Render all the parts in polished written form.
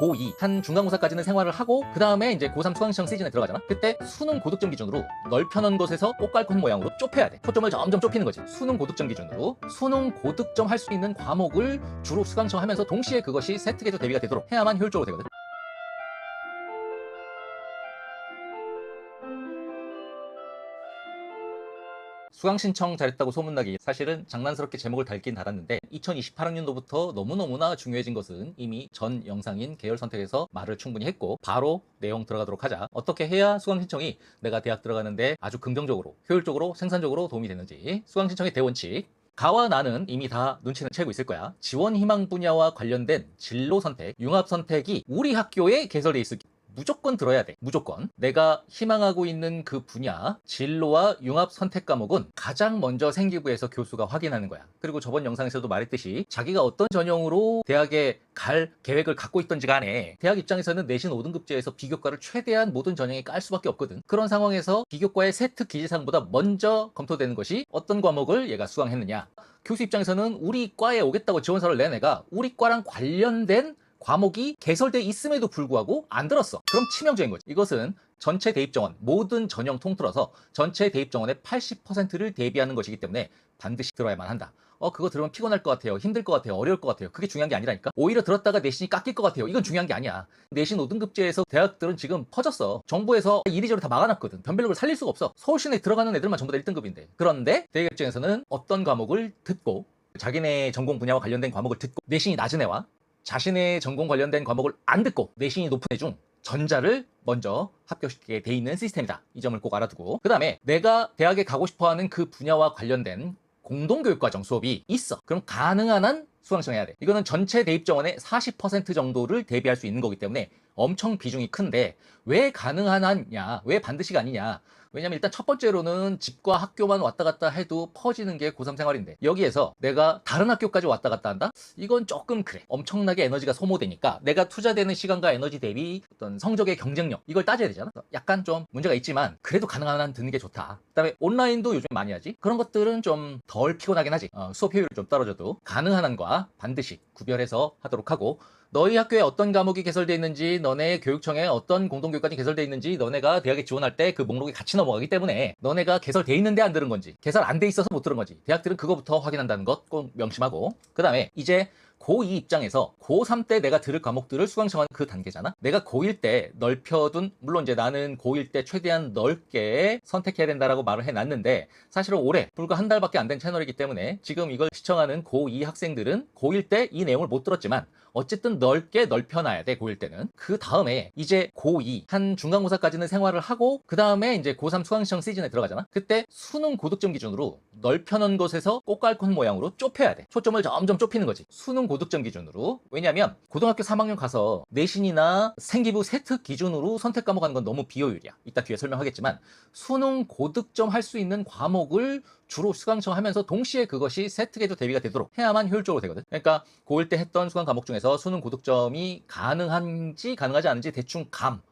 고2 한 중간고사까지는 생활을 하고 그 다음에 이제 고3 수강신청 시즌에 들어가잖아. 그때 수능 고득점 기준으로 넓혀놓은 곳에서 꽃갈콘 모양으로 좁혀야 돼. 초점을 점점 좁히는 거지. 수능 고득점 기준으로 수능 고득점 할 수 있는 과목을 주로 수강신청하면서 동시에 그것이 세특에도 대비가 되도록 해야만 효율적으로 되거든. 수강신청 잘했다고 소문나기, 사실은 장난스럽게 제목을 달긴 달았는데 2028학년도부터 너무너무나 중요해진 것은 이미 전 영상인 계열 선택에서 말을 충분히 했고, 바로 내용 들어가도록 하자. 어떻게 해야 수강신청이 내가 대학 들어가는데 아주 긍정적으로, 효율적으로, 생산적으로 도움이 되는지. 수강신청의 대원칙, 가와 나는 이미 다 눈치는 채고 있을 거야. 지원 희망 분야와 관련된 진로 선택, 융합 선택이 우리 학교에 개설돼 있을 무조건 들어야 돼. 무조건. 내가 희망하고 있는 그 분야, 진로와 융합 선택 과목은 가장 먼저 생기부에서 교수가 확인하는 거야. 그리고 저번 영상에서도 말했듯이 자기가 어떤 전형으로 대학에 갈 계획을 갖고 있던지 간에 대학 입장에서는 내신 5등급제에서 비교과를 최대한 모든 전형에 깔 수밖에 없거든. 그런 상황에서 비교과의 세특 기재사항보다 먼저 검토되는 것이 어떤 과목을 얘가 수강했느냐. 교수 입장에서는 우리 과에 오겠다고 지원서를 낸 애가 우리 과랑 관련된 과목이 개설돼 있음에도 불구하고 안 들었어. 그럼 치명적인 거지. 이것은 전체 대입 정원, 모든 전형 통틀어서 전체 대입 정원의 80%를 대비하는 것이기 때문에 반드시 들어야만 한다. 그거 들으면 피곤할 것 같아요. 힘들 것 같아요. 어려울 것 같아요. 그게 중요한 게 아니라니까. 오히려 들었다가 내신이 깎일 것 같아요. 이건 중요한 게 아니야. 내신 5등급제에서 대학들은 지금 퍼졌어. 정부에서 이리저리 다 막아놨거든. 변별력을 살릴 수가 없어. 서울시내에 들어가는 애들만 전부 다 1등급인데. 그런데 대학 입장에서는 어떤 과목을 듣고, 자기네 전공 분야와 관련된 과목을 듣고 내신이 낮은 애와 자신의 전공 관련된 과목을 안 듣고 내신이 높은 애 중 전자를 먼저 합격시키게 돼 있는 시스템이다. 이 점을 꼭 알아두고, 그 다음에 내가 대학에 가고 싶어하는 그 분야와 관련된 공동교육과정 수업이 있어. 그럼 가능한 한 수강신청해야 돼. 이거는 전체 대입 정원의 40% 정도를 대비할 수 있는 거기 때문에 엄청 비중이 큰데, 왜 가능한 한냐, 왜 반드시가 아니냐. 왜냐면 일단 첫 번째로는 집과 학교만 왔다 갔다 해도 퍼지는 게 고3 생활인데, 여기에서 내가 다른 학교까지 왔다 갔다 한다? 이건 조금 그래. 엄청나게 에너지가 소모되니까 내가 투자되는 시간과 에너지 대비 어떤 성적의 경쟁력, 이걸 따져야 되잖아. 약간 좀 문제가 있지만 그래도 가능한 한 듣는 게 좋다. 그 다음에 온라인도 요즘 많이 하지. 그런 것들은 좀 덜 피곤하긴 하지. 수업 효율이 좀 떨어져도 가능한 한과 반드시 구별해서 하도록 하고, 너희 학교에 어떤 과목이 개설되어 있는지, 너네 교육청에 어떤 공동교육과정이 개설되어 있는지 너네가 대학에 지원할 때 그 목록이 같이 넘어가기 때문에 너네가 개설되어 있는데 안 들은 건지, 개설 안 돼 있어서 못 들은 건지 대학들은 그거부터 확인한다는 것 꼭 명심하고, 그 다음에 이제 고2 입장에서 고3 때 내가 들을 과목들을 수강청하는 그 단계잖아. 내가 고1 때 넓혀둔, 물론 이제 나는 고1 때 최대한 넓게 선택해야 된다라고 말을 해놨는데, 사실은 올해 불과 한 달밖에 안 된 채널이기 때문에 지금 이걸 시청하는 고2 학생들은 고1 때 이 내용을 못 들었지만 어쨌든 넓게 넓혀놔야 돼. 고1 때는. 그 다음에 이제 고2 한 중간고사까지는 생활을 하고 그 다음에 이제 고3 수강신청 시즌에 들어가잖아. 그때 수능 고득점 기준으로 넓혀놓은 곳에서 꽃갈콘 모양으로 좁혀야 돼. 초점을 점점 좁히는 거지. 수능 고득점 기준으로. 왜냐면 고등학교 3학년 가서 내신이나 생기부 세특 기준으로 선택 과목 하는 건 너무 비효율이야. 이따 뒤에 설명하겠지만 수능 고득점 할 수 있는 과목을 주로 수강청하면서 동시에 그것이 세특에도 대비가 되도록 해야만 효율적으로 되거든. 그러니까 고1 때 했던 수강 과목 중에서 수능 고득점이 가능한지 가능하지 않은지 대충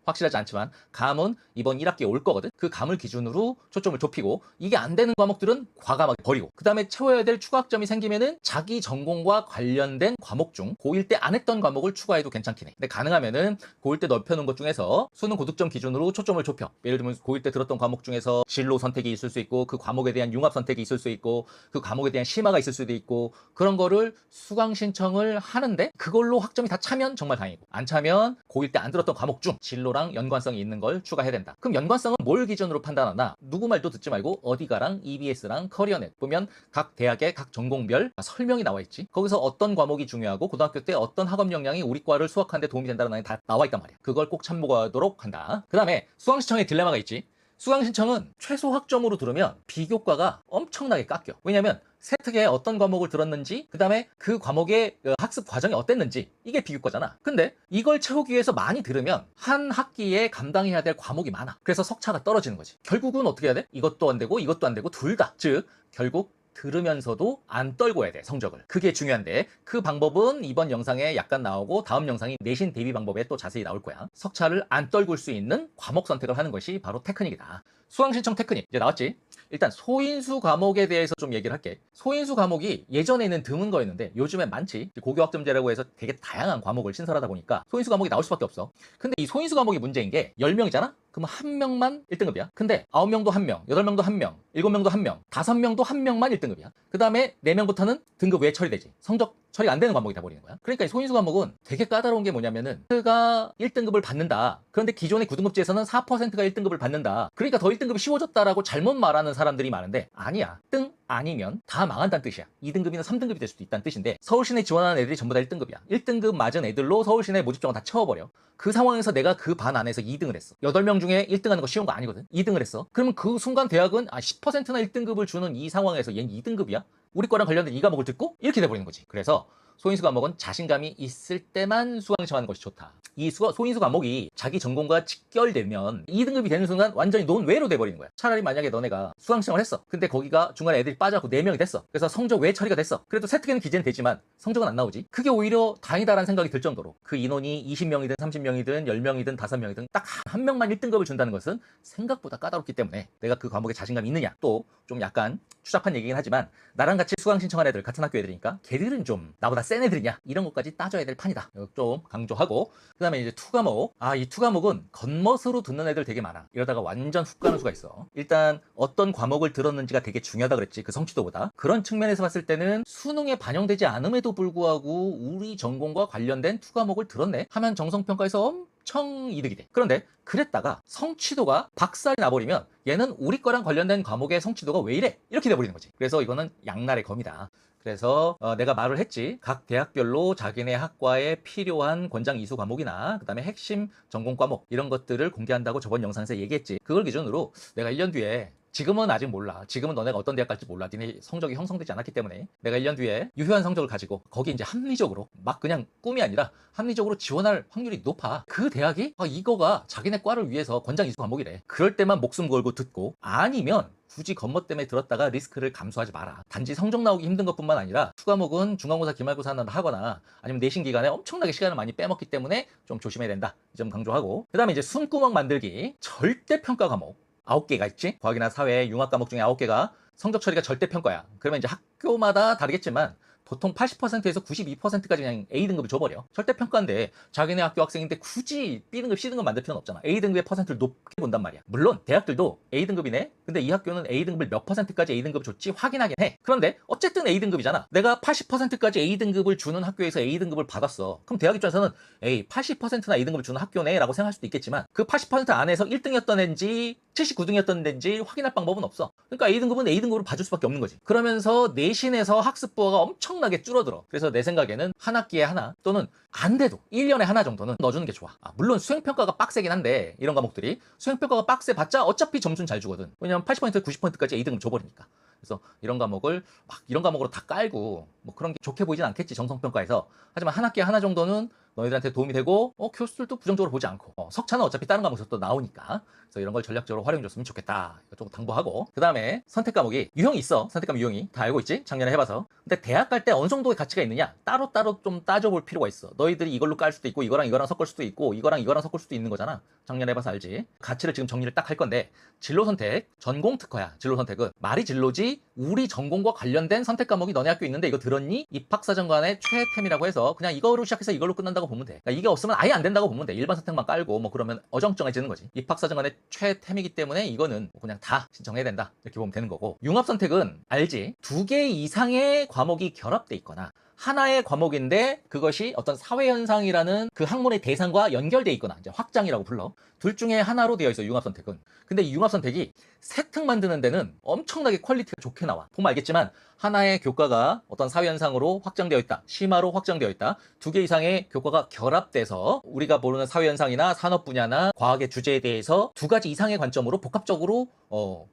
확실하지 않지만 감은 이번 1학기에 올 거거든. 그 감을 기준으로 초점을 좁히고, 이게 안 되는 과목들은 과감하게 버리고, 그 다음에 채워야 될 추가학점이 생기면은 자기 전공과 관련된 과목 중 고1 때 안 했던 과목을 추가해도 괜찮긴 해. 근데 가능하면은 고1 때 넓혀놓은 것 중에서 수능 고득점 기준으로 초점을 좁혀. 예를 들면 고1 때 들었던 과목 중에서 진로 선택이 있을 수 있고, 그 과목에 대한 융합 선택이 있을 수 있고, 그 과목에 대한 심화가 있을 수도 있고, 그런 거를 수강 신청을 하는데 그걸로 학점이 다 차면 정말 다행이고, 안 차면 고1 때 안 들었던 과목 중 진로랑 연관성이 있는 걸 추가해야 된다. 그럼 연관성은 뭘 기준으로 판단하나? 누구 말도 듣지 말고 어디가랑 EBS랑 커리어넷 보면 각 대학의 각 전공별 설명이 나와 있지. 거기서 어떤 과목이 중요하고 고등학교 때 어떤 학업 역량이 우리 과를 수학하는 데 도움이 된다는 게 다 나와 있단 말이야. 그걸 꼭 참고하도록 한다. 그 다음에 수강 신청에 딜레마가 있지. 수강 신청은 최소 학점으로 들으면 비교과가 엄청나게 깎여. 왜냐면 세특에 어떤 과목을 들었는지, 그 다음에 그 과목의 학습 과정이 어땠는지, 이게 비교과잖아. 근데 이걸 채우기 위해서 많이 들으면 한 학기에 감당해야 될 과목이 많아. 그래서 석차가 떨어지는 거지. 결국은 어떻게 해야 돼? 이것도 안 되고 이것도 안 되고 둘 다. 즉 결국 들으면서도 안 떨궈야 돼, 성적을. 그게 중요한데 그 방법은 이번 영상에 약간 나오고 다음 영상이 내신 대비 방법에 또 자세히 나올 거야. 석차를 안 떨굴 수 있는 과목 선택을 하는 것이 바로 테크닉이다. 수강 신청 테크닉 이제 나왔지. 일단 소인수 과목에 대해서 좀 얘기를 할게. 소인수 과목이 예전에는 드문 거였는데 요즘엔 많지. 고교학점제라고 해서 되게 다양한 과목을 신설하다 보니까 소인수 과목이 나올 수밖에 없어. 근데 이 소인수 과목이 문제인 게 10명이잖아? 그럼 한 명만 1등급이야. 근데 9명도 1명, 8명도 1명, 7명도 1명, 5명도 1명만 1등급이야. 그 다음에 4명부터는 등급 외에 처리되지. 성적 처리가 안 되는 과목이 돼버리는 거야. 그러니까 이 소인수 과목은 되게 까다로운 게 뭐냐면은 가 1등급을 받는다. 그런데 기존의 9등급제에서는 4%가 1등급을 받는다. 그러니까 더 1등급이 쉬워졌다라고 잘못 말하는 사람들이 많은데 아니야. 등 아니면 다 망한다는 뜻이야. 2등급이나 3등급이 될 수도 있다는 뜻인데 서울시내 지원하는 애들이 전부 다 1등급이야. 1등급 맞은 애들로 서울시내 모집정원 다 채워버려. 그 상황에서 내가 그 반 안에서 2등을 했어. 8명 중에 1등 하는 거 쉬운 거 아니거든. 2등을 했어. 그러면 그 순간 대학은 10%나 1등급을 주는 이 상황에서 얘는 2등급이야? 우리 거랑 관련된 이 과목을 듣고 이렇게 돼버리는 거지. 그래서 소인수 과목은 자신감이 있을 때만 수강 신청하는 것이 좋다. 이 소인수 과목이 자기 전공과 직결되면 2등급이 되는 순간 완전히 논외로 돼버리는 거야. 차라리 만약에 너네가 수강 신청을 했어. 근데 거기가 중간에 애들이 빠져갖고 4명이 됐어. 그래서 성적 외 처리가 됐어. 그래도 세특에는 기재는 되지만 성적은 안 나오지. 그게 오히려 다행이다라는 생각이 들 정도로 그 인원이 20명이든 30명이든 10명이든 5명이든 딱 한 명만 1등급을 준다는 것은 생각보다 까다롭기 때문에 내가 그 과목에 자신감이 있느냐. 또 좀 약간 추잡한 얘기긴 하지만 나랑 같이 수강 신청한 애들 같은 학교 애들이니까 걔들은 좀 나보다 센 애들이냐 이런 것까지 따져야 될 판이다. 좀 강조하고 그 다음에 이제 투과목. 이 투과목은 겉멋으로 듣는 애들 되게 많아. 이러다가 완전 훅 가는 수가 있어. 일단 어떤 과목을 들었는지가 되게 중요하다 그랬지. 그 성취도보다. 그런 측면에서 봤을 때는 수능에 반영되지 않음에도 불구하고 우리 전공과 관련된 투과목을 들었네 하면 정성평가에서 엄청 이득이 돼. 그런데 그랬다가 성취도가 박살이 나버리면 얘는 우리 거랑 관련된 과목의 성취도가 왜 이래? 이렇게 돼버리는 거지. 그래서 이거는 양날의 검이다. 그래서 내가 말을 했지. 각 대학별로 자기네 학과에 필요한 권장 이수 과목이나 그 다음에 핵심 전공 과목 이런 것들을 공개한다고 저번 영상에서 얘기했지. 그걸 기준으로 내가 1년 뒤에 지금은 아직 몰라. 지금은 너네가 어떤 대학 갈지 몰라. 니네 성적이 형성되지 않았기 때문에 내가 1년 뒤에 유효한 성적을 가지고 거기 이제 합리적으로 막 그냥 꿈이 아니라 합리적으로 지원할 확률이 높아. 그 대학이 이거가 자기네 과를 위해서 권장 이수 과목이래. 그럴 때만 목숨 걸고 듣고 아니면 굳이 겉멋 때문에 들었다가 리스크를 감수하지 마라. 단지 성적 나오기 힘든 것뿐만 아니라 수과목은 중간고사, 기말고사 하거나 아니면 내신 기간에 엄청나게 시간을 많이 빼먹기 때문에 좀 조심해야 된다. 이 점 강조하고 그 다음에 이제 숨구멍 만들기 절대평가 과목 9개가 있지. 과학이나 사회, 융합 과목 중에 9개가 성적 처리가 절대평가야. 그러면 이제 학교마다 다르겠지만 보통 80%에서 92%까지 그냥 A등급을 줘버려. 절대평가인데 자기네 학교 학생인데 굳이 B등급, C등급 만들 필요는 없잖아. A등급의 퍼센트를 높게 본단 말이야. 물론 대학들도 A등급이네. 근데 이 학교는 A등급을 몇 퍼센트까지 A등급을 줬지 확인하긴 해. 그런데 어쨌든 A등급이잖아. 내가 80%까지 A등급을 주는 학교에서 A등급을 받았어. 그럼 대학 입장에서는 80%나 A등급을 주는 학교네 라고 생각할 수도 있겠지만 그 80% 안에서 1등이었던 애인지 79등이었던 애인지 확인할 방법은 없어. 그러니까 A등급은 A등급으로 봐줄 수밖에 없는 거지. 그러면서 내신에서 학습부가 엄청나게 줄어들어. 그래서 내 생각에는 한 학기에 하나 또는 안 돼도 1년에 하나 정도는 넣어주는 게 좋아. 물론 수행평가가 빡세긴 한데 이런 과목들이 수행평가가 빡세봤자 어차피 점수는 잘 주거든. 왜냐면 80% 90%까지 A등급 줘버리니까. 그래서 이런 과목을 막 이런 과목으로 다 깔고 뭐 그런 게 좋게 보이진 않겠지 정성평가에서. 하지만 한 학기에 하나 정도는 너희들한테 도움이 되고 교수들도 부정적으로 보지 않고 석차는 어차피 다른 과목에서 또 나오니까 그래서 이런 걸 전략적으로 활용해 줬으면 좋겠다. 이거 조금 당부하고 그 다음에 선택 과목이 유형이 있어. 선택 과목 유형이 다 알고 있지? 작년에 해봐서. 근데 대학 갈 때 어느 정도의 가치가 있느냐 따로따로 좀 따져볼 필요가 있어. 너희들이 이걸로 깔 수도 있고 이거랑 이거랑 섞을 수도 있고 이거랑 이거랑 섞을 수도 있는 거잖아. 작년에 해봐서 알지. 가치를 지금 정리를 딱 할 건데 진로 선택 전공 특화야. 진로 선택은 말이 진로지 우리 전공과 관련된 선택 과목이 너네 학교 있는데 이거 들었니? 입학사정관의 최애템이라고 해서 그냥 이거로 시작해서 이걸로 끝난다고 보면 돼. 그러니까 이게 없으면 아예 안 된다고 보면 돼. 일반 선택만 깔고 뭐 그러면 어정쩡해지는 거지. 입학사정관의 최애템이기 때문에 이거는 그냥 다 신청해야 된다. 이렇게 보면 되는 거고. 융합 선택은 알지? 2개 이상의 과목이 결합돼 있거나 하나의 과목인데 그것이 어떤 사회현상이라는 그 학문의 대상과 연결돼 있거나 이제 확장이라고 불러. 둘 중에 하나로 되어 있어 융합 선택은. 근데 이 융합 선택이 세특 만드는 데는 엄청나게 퀄리티가 좋게 나와. 보면 알겠지만 하나의 교과가 어떤 사회현상으로 확장되어 있다. 심화로 확장되어 있다. 2개 이상의 교과가 결합돼서 우리가 모르는 사회현상이나 산업 분야나 과학의 주제에 대해서 2가지 이상의 관점으로 복합적으로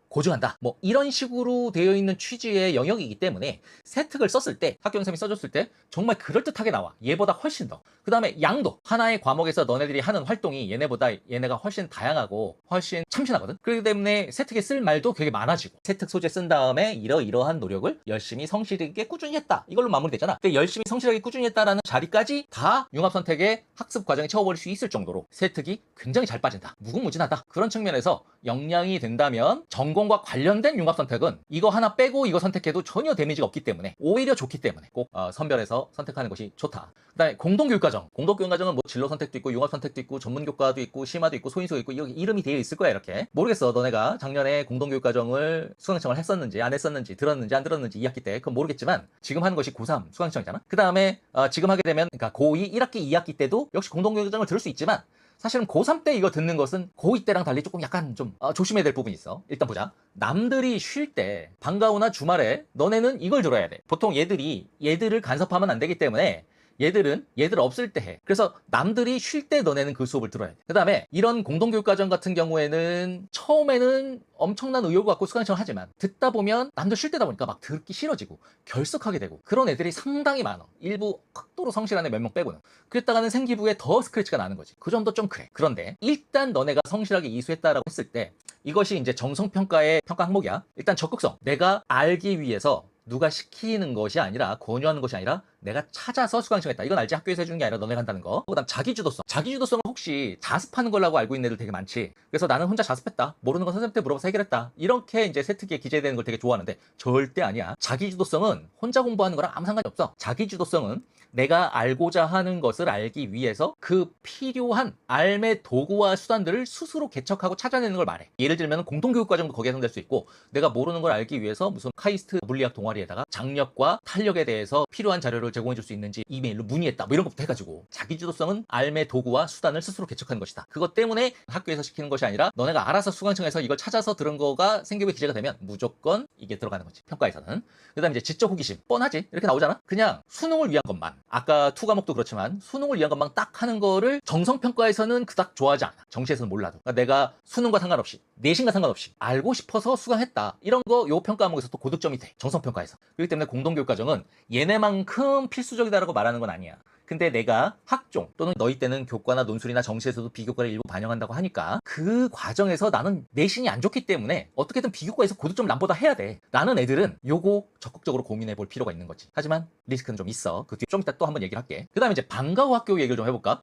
고증한다. 뭐 이런 식으로 되어 있는 취지의 영역이기 때문에 세특을 썼을 때 학교 영상이 써줬을 때 때 정말 그럴듯하게 나와. 얘보다 훨씬 더. 그 다음에 양도. 하나의 과목에서 너네들이 하는 활동이 얘네가 훨씬 다양하고 훨씬 참신하거든. 그렇기 때문에 세특에 쓸 말도 되게 많아지고, 세특 소재 쓴 다음에 이러이러한 노력을 열심히 성실하게 꾸준히 했다, 이걸로 마무리되잖아. 근데 열심히 성실하게 꾸준히 했다라는 자리까지 다 융합선택의 학습 과정에 채워버릴 수 있을 정도로 세특이 굉장히 잘 빠진다, 무궁무진하다. 그런 측면에서 역량이 된다면 전공과 관련된 융합선택은 이거 하나 빼고 이거 선택해도 전혀 데미지가 없기 때문에, 오히려 좋기 때문에 꼭 선별해서 선택하는 것이 좋다. 그 다음에 공동교육과정. 공동교육과정은 뭐 진로 선택도 있고 융합선택도 있고 전문교과도 있고 심화도 있고 소인수도 있고 이름이 되어 있을 거야. 이렇게 모르겠어, 너네가 작년에 공동교육과정을 수강청을 했었는지 안 했었는지, 들었는지 안 들었는지 2학기 때, 그건 모르겠지만 지금 하는 것이 고3 수강청이잖아. 그 다음에 지금 하게 되면, 그러니까 고2 1학기 2학기 때도 역시 공동교육과정을 들을 수 있지만, 사실은 고3 때 이거 듣는 것은 고2 때랑 달리 조금 약간 좀 조심해야 될 부분이 있어. 일단 보자. 남들이 쉴 때, 방과 후나 주말에 너네는 이걸 들어야 돼. 보통 얘들을 간섭하면 안 되기 때문에 얘들 없을 때 해. 그래서 남들이 쉴 때 너네는 그 수업을 들어야 돼. 그 다음에 이런 공동교육과정 같은 경우에는 처음에는 엄청난 의욕을 갖고 수강신청을 하지만 듣다 보면 남들 쉴 때다 보니까 막 듣기 싫어지고 결석하게 되고 그런 애들이 상당히 많아. 일부 극도로 성실한 애 몇 명 빼고는. 그랬다가는 생기부에 더 스크래치가 나는 거지. 그 점도 좀 그래. 그런데 일단 너네가 성실하게 이수했다라고 했을 때, 이것이 이제 정성평가의 평가 항목이야. 일단 적극성. 내가 알기 위해서 누가 시키는 것이 아니라, 권유하는 것이 아니라 내가 찾아서 수강신청했다. 이건 알지? 학교에서 해주는 게 아니라 너네가 한다는 거. 그다음 자기주도성. 자기주도성은 혹시 자습하는 거라고 알고 있는 애들 되게 많지. 그래서 나는 혼자 자습했다, 모르는 건 선생님한테 물어봐서 해결했다, 이렇게 이제 세특기에 기재되는 걸 되게 좋아하는데 절대 아니야. 자기주도성은 혼자 공부하는 거랑 아무 상관이 없어. 자기주도성은 내가 알고자 하는 것을 알기 위해서 그 필요한 알매 도구와 수단들을 스스로 개척하고 찾아내는 걸 말해. 예를 들면 공동교육과정도 거기에 해당될 수 있고, 내가 모르는 걸 알기 위해서 무슨 카이스트 물리학 동아리에다가 장력과 탄력에 대해서 필요한 자료를 제공해 줄 수 있는지 이메일로 문의했다, 뭐 이런 것부터 해가지고. 자기주도성은 알매 도구와 수단을 스스로 개척하는 것이다. 그것 때문에 학교에서 시키는 것이 아니라 너네가 알아서 수강청에서 이걸 찾아서 들은 거가 생기부에 기재가 되면 무조건 이게 들어가는 거지, 평가에서는. 그 다음에 이제 지적 호기심. 뻔하지? 이렇게 나오잖아. 그냥 수능을 위한 것만, 아까 투 과목도 그렇지만 수능을 위한 것만 딱 하는 거를 정성평가에서는 그닥 좋아하지 않아. 정시에서는 몰라도. 그러니까 내가 수능과 상관없이, 내신과 상관없이 알고 싶어서 수강했다, 이런 거 요 평가 과목에서 또 고득점이 돼, 정성평가에서. 그렇기 때문에 공동교육과정은 얘네만큼 필수적이다라고 말하는 건 아니야. 근데 내가 학종 또는 너희 때는 교과나 논술이나 정시에서도 비교과를 일부 반영한다고 하니까 그 과정에서 나는 내신이 안 좋기 때문에 어떻게든 비교과에서 고득점 남보다 해야 돼 라는 애들은 요거 적극적으로 고민해 볼 필요가 있는 거지. 하지만 리스크는 좀 있어. 그 뒤에 좀 이따 또 한번 얘기를 할게. 그 다음에 이제 방과 후 학교 얘기를 좀 해볼까?